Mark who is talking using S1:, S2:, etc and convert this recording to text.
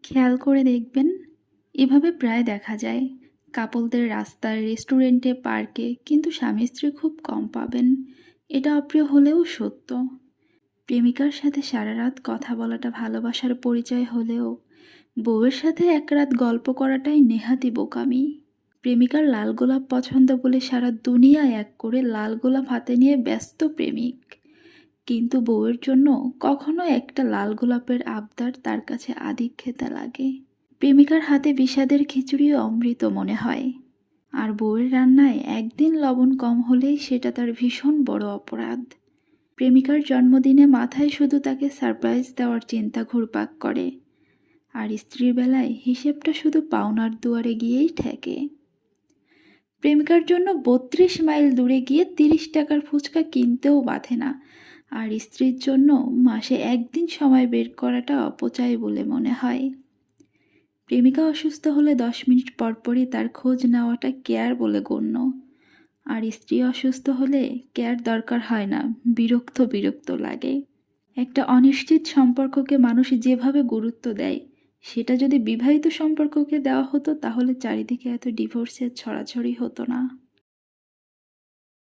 S1: খেয়াল করে দেখবেন, এভাবে প্রায় দেখা যায়। কাপলদের রাস্তায়, রেস্টুরেন্টে, পার্কে, কিন্তু স্বামী স্ত্রী খুব কম পাবেন। এটা অপ্রিয় হলেও সত্য। প্রেমিকার সাথে সারা রাত কথা বলাটা ভালোবাসার পরিচয় হলেও বউয়ের সাথে এক রাত গল্প করাটাই নেহাতি বোকামি। প্রেমিকার লাল গোলাপ পছন্দ বলে সারা দুনিয়া এক করে লাল গোলাপ হাতে নিয়ে ব্যস্ত প্রেমিক, কিন্তু বউয়ের জন্য কখনো একটা লাল গোলাপের আবদার তার কাছে আধিক্যেতা লাগে। প্রেমিকার হাতে বিষাদের খিচুড়িও অমৃত মনে হয়, আর বউয়ের রান্নায় একদিন লবণ কম হলেই সেটা তার ভীষণ বড় অপরাধ। প্রেমিকার জন্মদিনে মাথায় শুধু তাকে সারপ্রাইজ দেওয়ার চিন্তা ঘুরপাক করে, আর স্ত্রীর বেলায় হিসেবটা শুধু পাওনার দুয়ারে গিয়েই ঠেকে। প্রেমিকার জন্য ৩২ মাইল দূরে গিয়ে ৩০ টাকার ফুচকা কিনতেও বাধে না, আর স্ত্রীর জন্য মাসে একদিন সময় বের করাটা অপচয় বলে মনে হয়। প্রেমিকা অসুস্থ হলে ১০ মিনিট পরপরই তার খোঁজ নেওয়াটা কেয়ার বলে গণ্য, আর স্ত্রী অসুস্থ হলে কেয়ার দরকার হয় না, বিরক্ত বিরক্ত লাগে। একটা অনিশ্চিত সম্পর্ককে মানুষ যেভাবে গুরুত্ব দেয়, সেটা যদি বিবাহিত সম্পর্ককে দেওয়া হতো তাহলে চারিদিকে এত ডিভোর্সের ছড়াছড়ি হতো না।